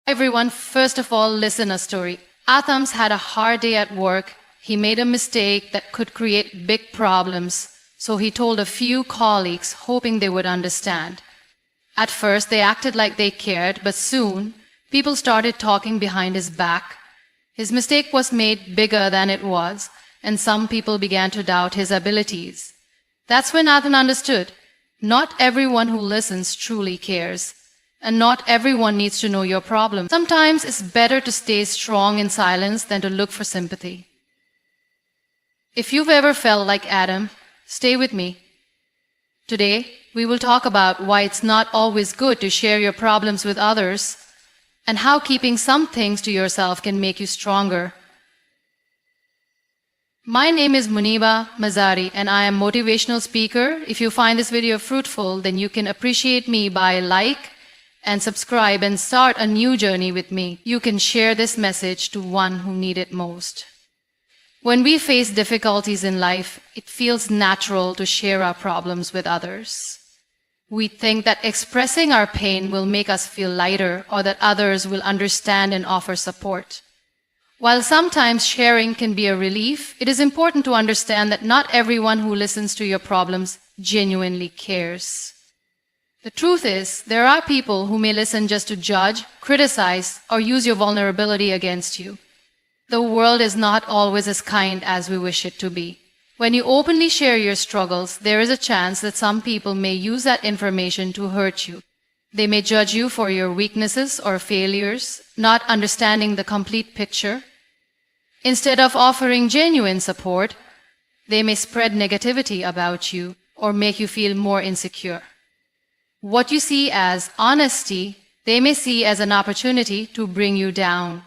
Everyone, first of all, listen a story. Athams had a hard day at work. He made a mistake that could create big problems, so he told a few colleagues, hoping they would understand. At first, they acted like they cared, but soon, people started talking behind his back. His mistake was made bigger than it was, and some people began to doubt his abilities. That's when Athan understood, not everyone who listens truly cares. And not everyone needs to know your problem. Sometimes it's better to stay strong in silence than to look for sympathy. If you've ever felt like Adam, stay with me. Today, we will talk about why it's not always good to share your problems with others and how keeping some things to yourself can make you stronger. My name is Muniba Mazari and I am a motivational speaker. If you find this video fruitful, then you can appreciate me by like and subscribe and start a new journey with me. You can share this message to one who needs it most. When we face difficulties in life, it feels natural to share our problems with others. We think that expressing our pain will make us feel lighter or that others will understand and offer support. While sometimes sharing can be a relief, it is important to understand that not everyone who listens to your problems genuinely cares. The truth is, there are people who may listen just to judge, criticize, or use your vulnerability against you. The world is not always as kind as we wish it to be. When you openly share your struggles, there is a chance that some people may use that information to hurt you. They may judge you for your weaknesses or failures, not understanding the complete picture. Instead of offering genuine support, they may spread negativity about you or make you feel more insecure. What you see as honesty, they may see as an opportunity to bring you down.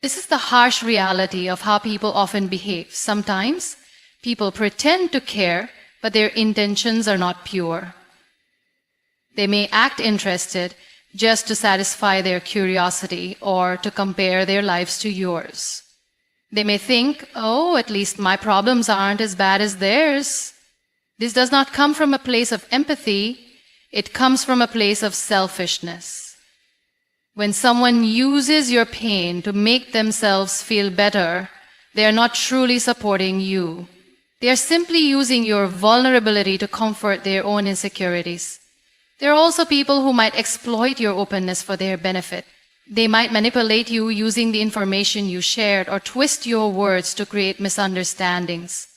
This is the harsh reality of how people often behave. Sometimes, people pretend to care, but their intentions are not pure. They may act interested just to satisfy their curiosity or to compare their lives to yours. They may think, oh, at least my problems aren't as bad as theirs. This does not come from a place of empathy. It comes from a place of selfishness. When someone uses your pain to make themselves feel better, they are not truly supporting you. They are simply using your vulnerability to comfort their own insecurities. There are also people who might exploit your openness for their benefit. They might manipulate you using the information you shared or twist your words to create misunderstandings.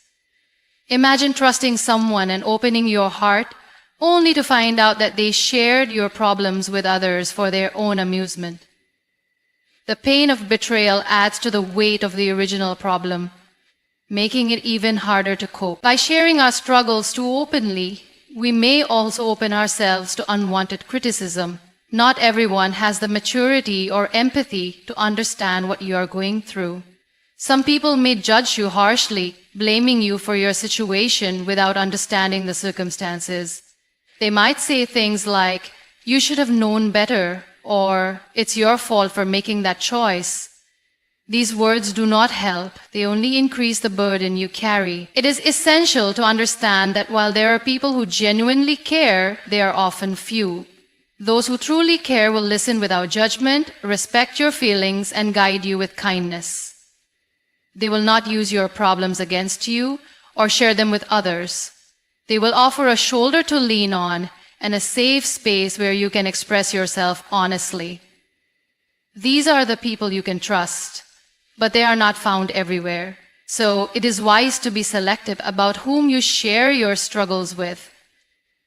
Imagine trusting someone and opening your heart only to find out that they shared your problems with others for their own amusement. The pain of betrayal adds to the weight of the original problem, making it even harder to cope. By sharing our struggles too openly, we may also open ourselves to unwanted criticism. Not everyone has the maturity or empathy to understand what you are going through. Some people may judge you harshly, blaming you for your situation without understanding the circumstances. They might say things like, you should have known better, or it's your fault for making that choice. These words do not help. They only increase the burden you carry. It is essential to understand that while there are people who genuinely care, they are often few. Those who truly care will listen without judgment, respect your feelings, and guide you with kindness. They will not use your problems against you or share them with others. They will offer a shoulder to lean on and a safe space where you can express yourself honestly. These are the people you can trust, but they are not found everywhere. So it is wise to be selective about whom you share your struggles with.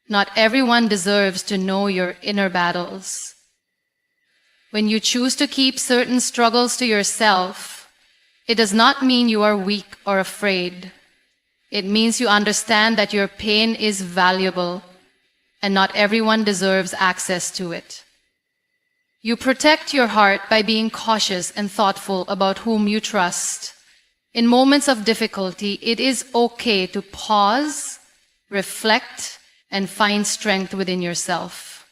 Not everyone deserves to know your inner battles. When you choose to keep certain struggles to yourself, it does not mean you are weak or afraid. It means you understand that your pain is valuable, and not everyone deserves access to it. You protect your heart by being cautious and thoughtful about whom you trust. In moments of difficulty, it is okay to pause, reflect, and find strength within yourself.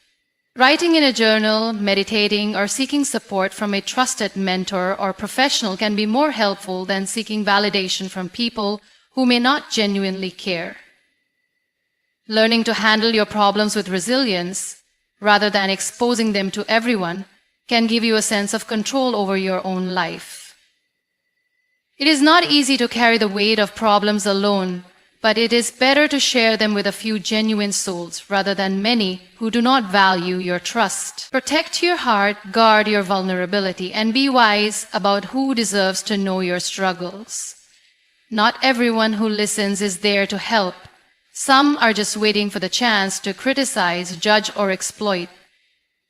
Writing in a journal, meditating, or seeking support from a trusted mentor or professional can be more helpful than seeking validation from people who may not genuinely care. Learning to handle your problems with resilience, rather than exposing them to everyone, can give you a sense of control over your own life. It is not easy to carry the weight of problems alone, but it is better to share them with a few genuine souls rather than many who do not value your trust. Protect your heart, guard your vulnerability, and be wise about who deserves to know your struggles. Not everyone who listens is there to help. Some are just waiting for the chance to criticize, judge, or exploit.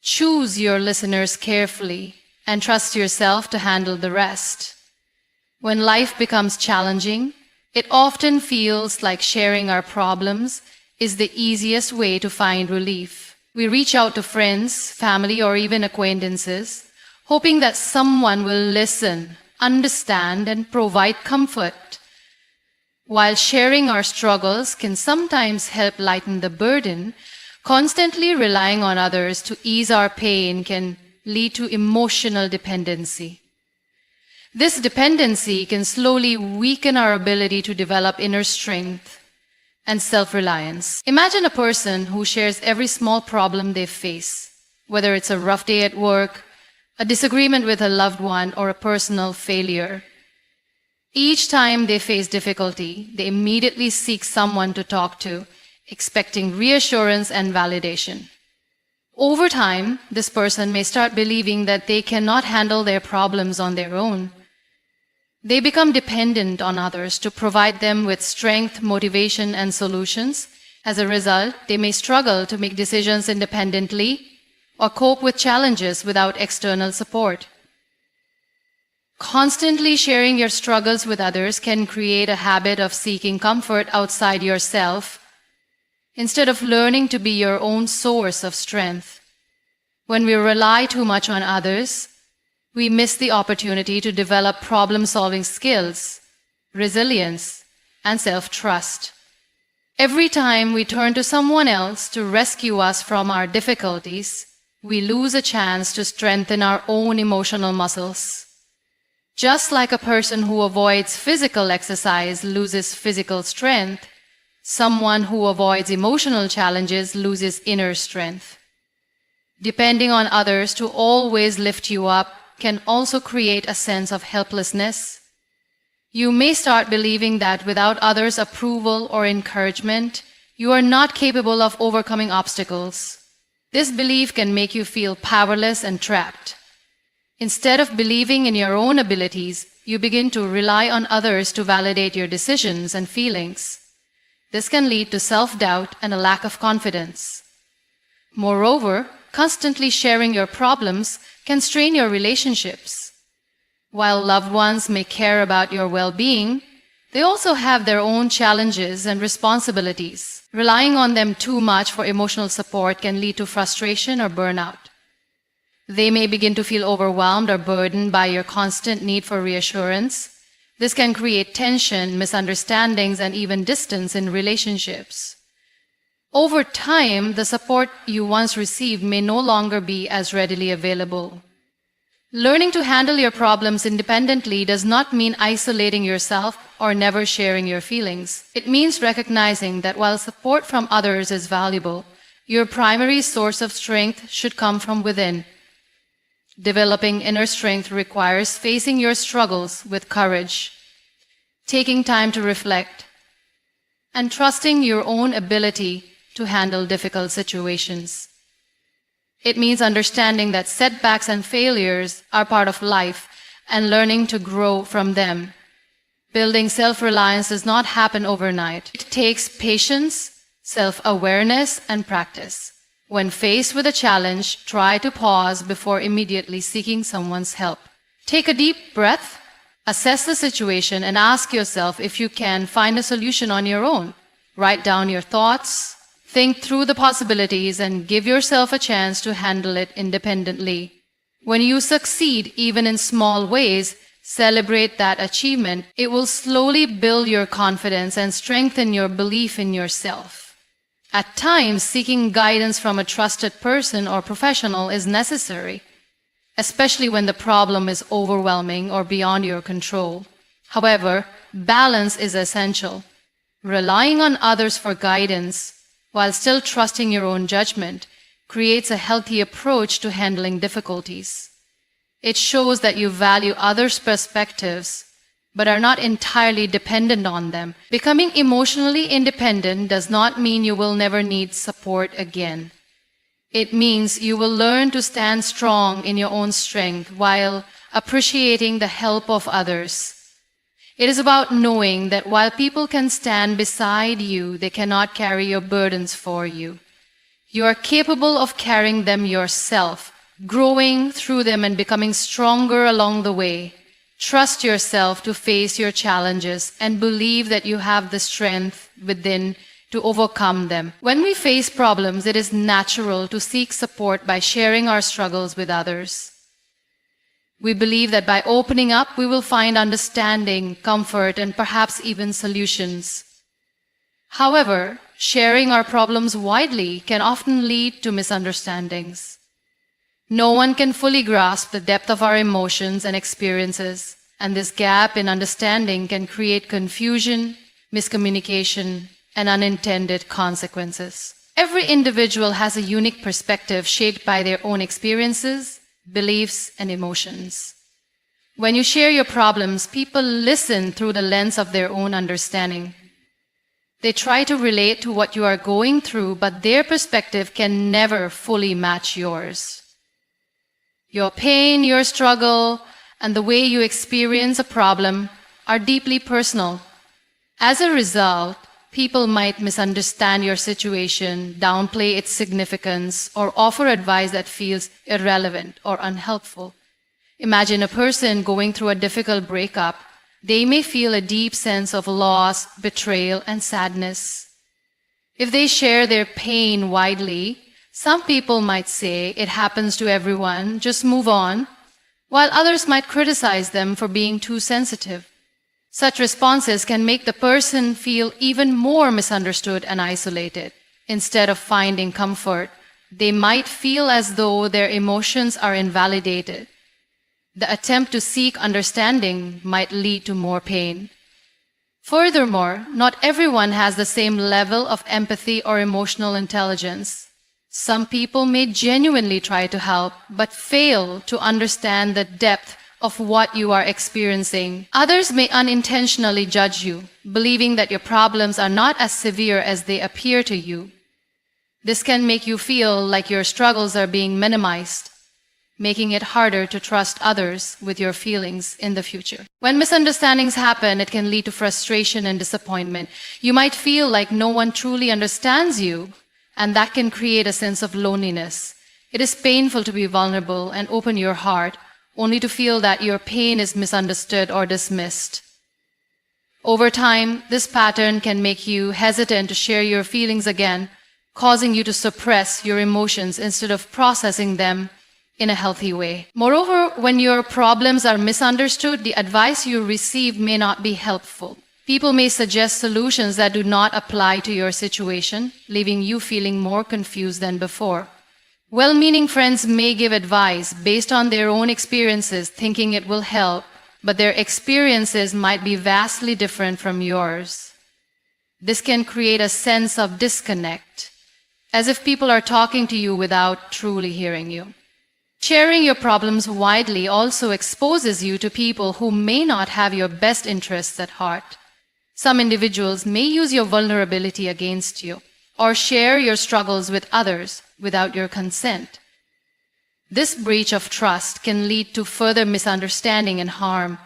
Choose your listeners carefully and trust yourself to handle the rest. When life becomes challenging, it often feels like sharing our problems is the easiest way to find relief. We reach out to friends, family, or even acquaintances, hoping that someone will listen, understand, and provide comfort. While sharing our struggles can sometimes help lighten the burden, constantly relying on others to ease our pain can lead to emotional dependency. This dependency can slowly weaken our ability to develop inner strength and self-reliance. Imagine a person who shares every small problem they face, whether it's a rough day at work, a disagreement with a loved one, or a personal failure. Each time they face difficulty, they immediately seek someone to talk to, expecting reassurance and validation. Over time, this person may start believing that they cannot handle their problems on their own. They become dependent on others to provide them with strength, motivation, and solutions. As a result, they may struggle to make decisions independently or cope with challenges without external support. Constantly sharing your struggles with others can create a habit of seeking comfort outside yourself instead of learning to be your own source of strength. When we rely too much on others, we miss the opportunity to develop problem-solving skills, resilience, and self-trust. Every time we turn to someone else to rescue us from our difficulties, we lose a chance to strengthen our own emotional muscles. Just like a person who avoids physical exercise loses physical strength, someone who avoids emotional challenges loses inner strength. Depending on others to always lift you up can also create a sense of helplessness. You may start believing that without others' approval or encouragement, you are not capable of overcoming obstacles. This belief can make you feel powerless and trapped. Instead of believing in your own abilities, you begin to rely on others to validate your decisions and feelings. This can lead to self-doubt and a lack of confidence. Moreover, constantly sharing your problems can strain your relationships. While loved ones may care about your well-being, they also have their own challenges and responsibilities. Relying on them too much for emotional support can lead to frustration or burnout. They may begin to feel overwhelmed or burdened by your constant need for reassurance. This can create tension, misunderstandings, and even distance in relationships. Over time, the support you once received may no longer be as readily available. Learning to handle your problems independently does not mean isolating yourself or never sharing your feelings. It means recognizing that while support from others is valuable, your primary source of strength should come from within. Developing inner strength requires facing your struggles with courage, taking time to reflect, and trusting your own ability to handle difficult situations. It means understanding that setbacks and failures are part of life and learning to grow from them. Building self-reliance does not happen overnight. It takes patience, self-awareness, and practice. When faced with a challenge, try to pause before immediately seeking someone's help. Take a deep breath, assess the situation, and ask yourself if you can find a solution on your own. Write down your thoughts, think through the possibilities, and give yourself a chance to handle it independently. When you succeed, even in small ways, celebrate that achievement. It will slowly build your confidence and strengthen your belief in yourself. At times, seeking guidance from a trusted person or professional is necessary, especially when the problem is overwhelming or beyond your control. However, balance is essential. Relying on others for guidance while still trusting your own judgment creates a healthy approach to handling difficulties. It shows that you value others' perspectives, but are not entirely dependent on them. Becoming emotionally independent does not mean you will never need support again. It means you will learn to stand strong in your own strength while appreciating the help of others. It is about knowing that while people can stand beside you, they cannot carry your burdens for you. You are capable of carrying them yourself, growing through them and becoming stronger along the way. Trust yourself to face your challenges and believe that you have the strength within to overcome them. When we face problems, it is natural to seek support by sharing our struggles with others. We believe that by opening up, we will find understanding, comfort, and perhaps even solutions. However, sharing our problems widely can often lead to misunderstandings. No one can fully grasp the depth of our emotions and experiences, and this gap in understanding can create confusion, miscommunication, and unintended consequences. Every individual has a unique perspective shaped by their own experiences, beliefs, and emotions. When you share your problems, people listen through the lens of their own understanding. They try to relate to what you are going through, but their perspective can never fully match yours. Your pain, your struggle, and the way you experience a problem are deeply personal. As a result, people might misunderstand your situation, downplay its significance, or offer advice that feels irrelevant or unhelpful. Imagine a person going through a difficult breakup. They may feel a deep sense of loss, betrayal, and sadness. If they share their pain widely, some people might say it happens to everyone, just move on, while others might criticize them for being too sensitive. Such responses can make the person feel even more misunderstood and isolated. Instead of finding comfort, they might feel as though their emotions are invalidated. The attempt to seek understanding might lead to more pain. Furthermore, not everyone has the same level of empathy or emotional intelligence. Some people may genuinely try to help, but fail to understand the depth of what you are experiencing. Others may unintentionally judge you, believing that your problems are not as severe as they appear to you. This can make you feel like your struggles are being minimized, making it harder to trust others with your feelings in the future. When misunderstandings happen, it can lead to frustration and disappointment. You might feel like no one truly understands you, and that can create a sense of loneliness. It is painful to be vulnerable and open your heart, only to feel that your pain is misunderstood or dismissed. Over time, this pattern can make you hesitant to share your feelings again, causing you to suppress your emotions instead of processing them in a healthy way. Moreover, when your problems are misunderstood, the advice you receive may not be helpful. People may suggest solutions that do not apply to your situation, leaving you feeling more confused than before. Well-meaning friends may give advice based on their own experiences, thinking it will help, but their experiences might be vastly different from yours. This can create a sense of disconnect, as if people are talking to you without truly hearing you. Sharing your problems widely also exposes you to people who may not have your best interests at heart. Some individuals may use your vulnerability against you, or share your struggles with others without your consent. This breach of trust can lead to further misunderstanding and harm,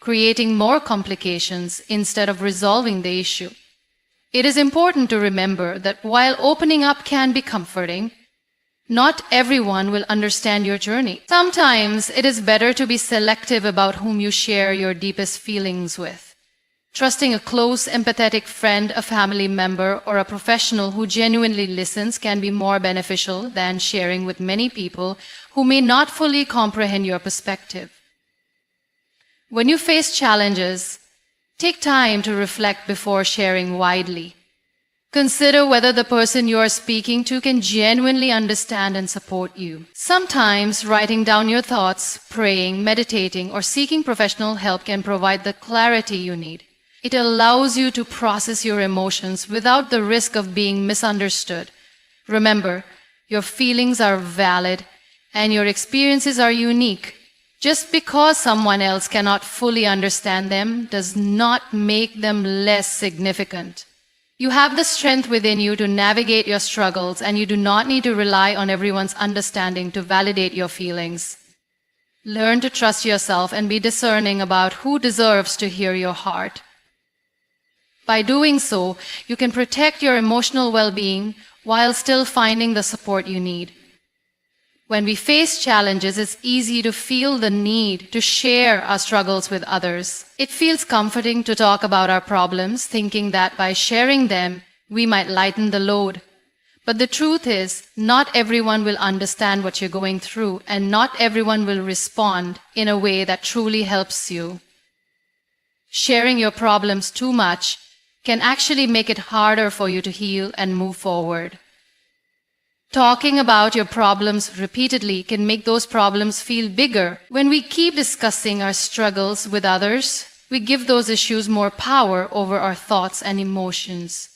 creating more complications instead of resolving the issue. It is important to remember that while opening up can be comforting, not everyone will understand your journey. Sometimes it is better to be selective about whom you share your deepest feelings with. Trusting a close, empathetic friend, a family member, or a professional who genuinely listens can be more beneficial than sharing with many people who may not fully comprehend your perspective. When you face challenges, take time to reflect before sharing widely. Consider whether the person you are speaking to can genuinely understand and support you. Sometimes writing down your thoughts, praying, meditating, or seeking professional help can provide the clarity you need. It allows you to process your emotions without the risk of being misunderstood. Remember, Your feelings are valid, and your experiences are unique. Just because someone else cannot fully understand them does not make them less significant. You have the strength within you to navigate your struggles, and you do not need to rely on everyone's understanding to validate your feelings. Learn to trust yourself and be discerning about who deserves to hear your heart. By doing so, you can protect your emotional well-being while still finding the support you need. When we face challenges, it's easy to feel the need to share our struggles with others. It feels comforting to talk about our problems, thinking that by sharing them, we might lighten the load. But the truth is, not everyone will understand what you're going through, and not everyone will respond in a way that truly helps you. Sharing your problems too much can actually make it harder for you to heal and move forward. Talking about your problems repeatedly can make those problems feel bigger. When we keep discussing our struggles with others, we give those issues more power over our thoughts and emotions.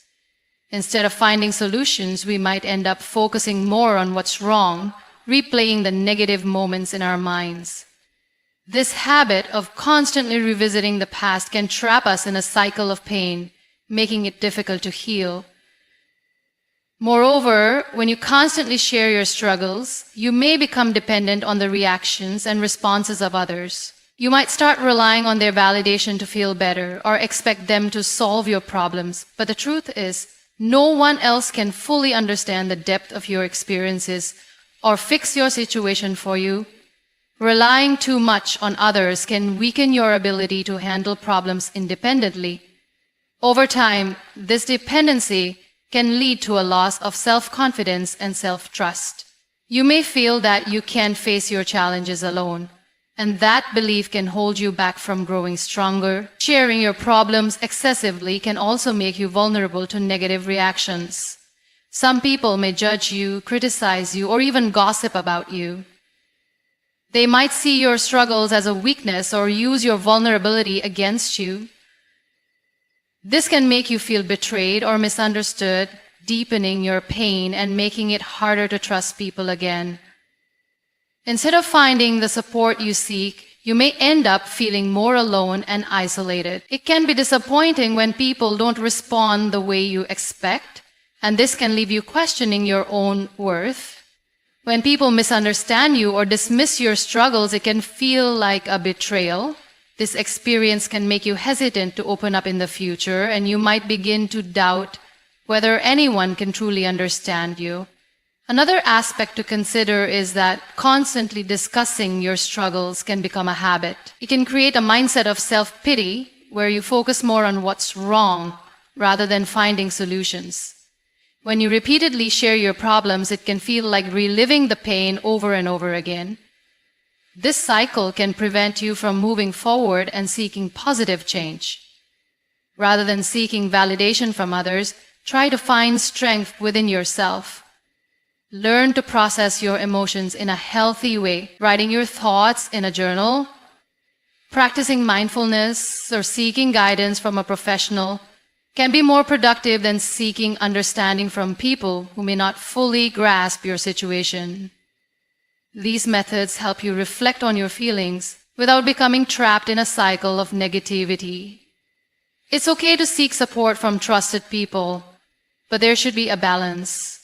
Instead of finding solutions, we might end up focusing more on what's wrong, replaying the negative moments in our minds. This habit of constantly revisiting the past can trap us in a cycle of pain, making it difficult to heal. Moreover, when you constantly share your struggles, you may become dependent on the reactions and responses of others. You might start relying on their validation to feel better or expect them to solve your problems. But the truth is, no one else can fully understand the depth of your experiences or fix your situation for you. Relying too much on others can weaken your ability to handle problems independently. Over time, this dependency can lead to a loss of self-confidence and self-trust. You may feel that you can't face your challenges alone, and that belief can hold you back from growing stronger. Sharing your problems excessively can also make you vulnerable to negative reactions. Some people may judge you, criticize you, or even gossip about you. They might see your struggles as a weakness or use your vulnerability against you. This can make you feel betrayed or misunderstood, deepening your pain and making it harder to trust people again. Instead of finding the support you seek, you may end up feeling more alone and isolated. It can be disappointing when people don't respond the way you expect, and this can leave you questioning your own worth. When people misunderstand you or dismiss your struggles, it can feel like a betrayal. This experience can make you hesitant to open up in the future, and you might begin to doubt whether anyone can truly understand you. Another aspect to consider is that constantly discussing your struggles can become a habit. It can create a mindset of self-pity where you focus more on what's wrong rather than finding solutions. When you repeatedly share your problems, it can feel like reliving the pain over and over again. This cycle can prevent you from moving forward and seeking positive change. Rather than seeking validation from others, try to find strength within yourself. Learn to process your emotions in a healthy way, writing your thoughts in a journal, practicing mindfulness, or seeking guidance from a professional can be more productive than seeking understanding from people who may not fully grasp your situation. These methods help you reflect on your feelings without becoming trapped in a cycle of negativity. It's okay to seek support from trusted people, but there should be a balance.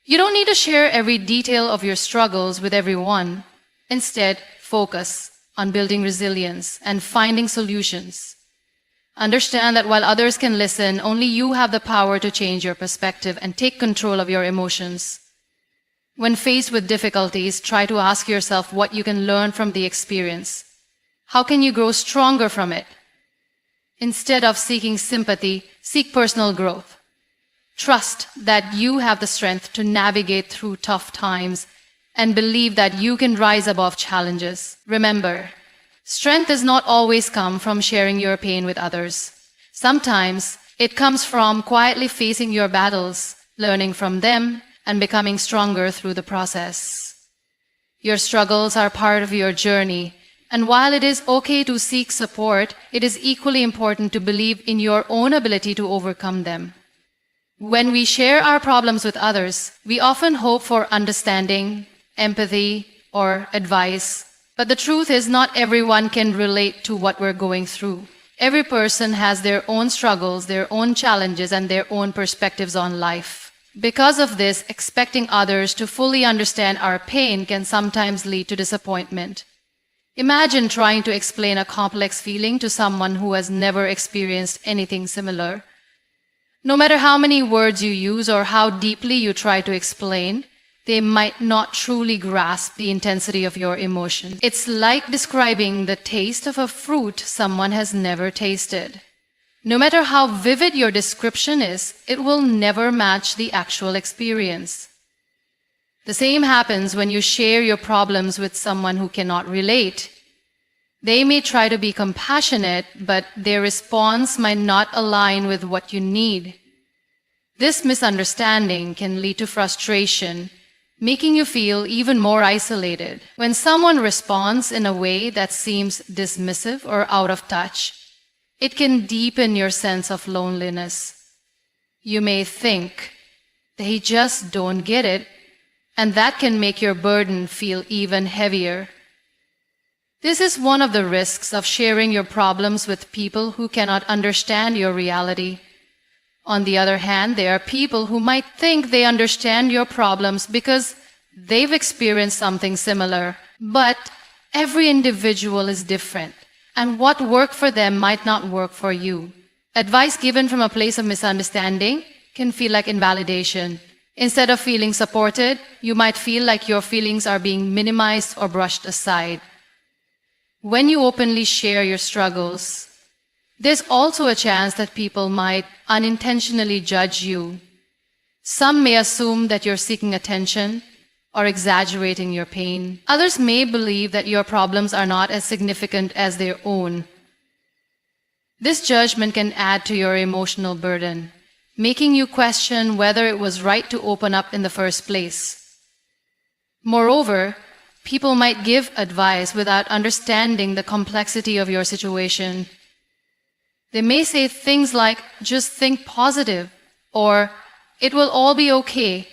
You don't need to share every detail of your struggles with everyone. Instead, focus on building resilience and finding solutions. Understand that while others can listen, only you have the power to change your perspective and take control of your emotions. When faced with difficulties, try to ask yourself what you can learn from the experience. How can you grow stronger from it? Instead of seeking sympathy, seek personal growth. Trust that you have the strength to navigate through tough times and believe that you can rise above challenges. Remember, strength does not always come from sharing your pain with others. Sometimes it comes from quietly facing your battles, learning from them, and becoming stronger through the process. Your struggles are part of your journey, and while it is okay to seek support, it is equally important to believe in your own ability to overcome them. When we share our problems with others, we often hope for understanding, empathy, or advice. But the truth is, not everyone can relate to what we're going through. Every person has their own struggles, their own challenges, and their own perspectives on life. Because of this, expecting others to fully understand our pain can sometimes lead to disappointment. Imagine trying to explain a complex feeling to someone who has never experienced anything similar. No matter how many words you use or how deeply you try to explain, they might not truly grasp the intensity of your emotion. It's like describing the taste of a fruit someone has never tasted. No matter how vivid your description is, it will never match the actual experience. The same happens when you share your problems with someone who cannot relate. They may try to be compassionate, but their response might not align with what you need. This misunderstanding can lead to frustration, making you feel even more isolated. When someone responds in a way that seems dismissive or out of touch, it can deepen your sense of loneliness. You may think, they just don't get it, and that can make your burden feel even heavier. This is one of the risks of sharing your problems with people who cannot understand your reality. On the other hand, there are people who might think they understand your problems because they've experienced something similar. But every individual is different, and what worked for them might not work for you. Advice given from a place of misunderstanding can feel like invalidation. Instead of feeling supported, you might feel like your feelings are being minimized or brushed aside. When you openly share your struggles, there's also a chance that people might unintentionally judge you. Some may assume that you're seeking attention or exaggerating your pain. Others may believe that your problems are not as significant as their own. This judgment can add to your emotional burden, making you question whether it was right to open up in the first place. Moreover, people might give advice without understanding the complexity of your situation. They may say things like, just think positive, or it will all be okay,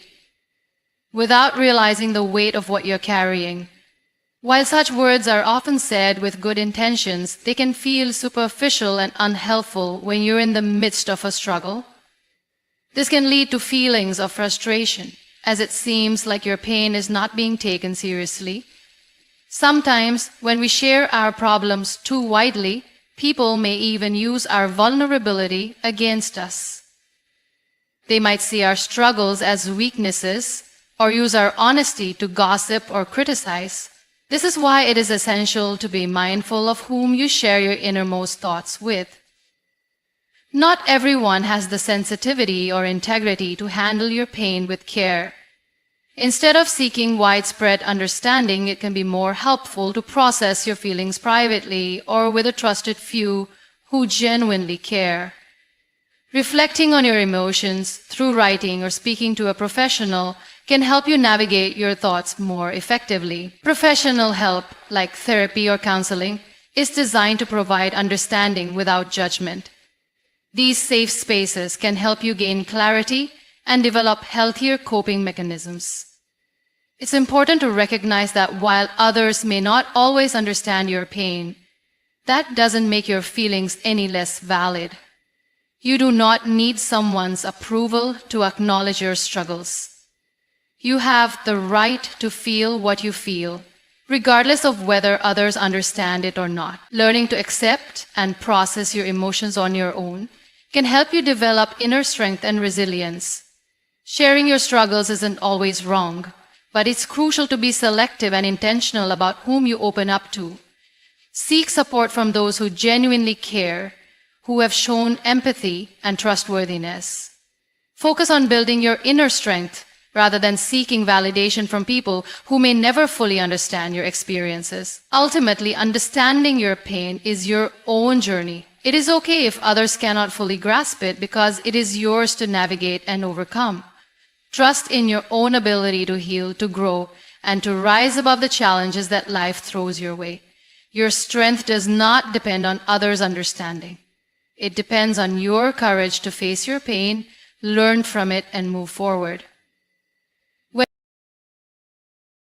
without realizing the weight of what you're carrying. While such words are often said with good intentions, they can feel superficial and unhelpful when you're in the midst of a struggle. This can lead to feelings of frustration, as it seems like your pain is not being taken seriously. Sometimes, when we share our problems too widely, people may even use our vulnerability against us. They might see our struggles as weaknesses or use our honesty to gossip or criticize. This is why it is essential to be mindful of whom you share your innermost thoughts with. Not everyone has the sensitivity or integrity to handle your pain with care. Instead of seeking widespread understanding, it can be more helpful to process your feelings privately or with a trusted few who genuinely care. Reflecting on your emotions through writing or speaking to a professional can help you navigate your thoughts more effectively. Professional help, like therapy or counseling, is designed to provide understanding without judgment. These safe spaces can help you gain clarity and develop healthier coping mechanisms. It's important to recognize that while others may not always understand your pain, that doesn't make your feelings any less valid. You do not need someone's approval to acknowledge your struggles. You have the right to feel what you feel, regardless of whether others understand it or not. Learning to accept and process your emotions on your own can help you develop inner strength and resilience. Sharing your struggles isn't always wrong, but it's crucial to be selective and intentional about whom you open up to. Seek support from those who genuinely care, who have shown empathy and trustworthiness. Focus on building your inner strength rather than seeking validation from people who may never fully understand your experiences. Ultimately, understanding your pain is your own journey. It is okay if others cannot fully grasp it because it is yours to navigate and overcome. Trust in your own ability to heal, to grow, and to rise above the challenges that life throws your way. Your strength does not depend on others' understanding. It depends on your courage to face your pain, learn from it, and move forward.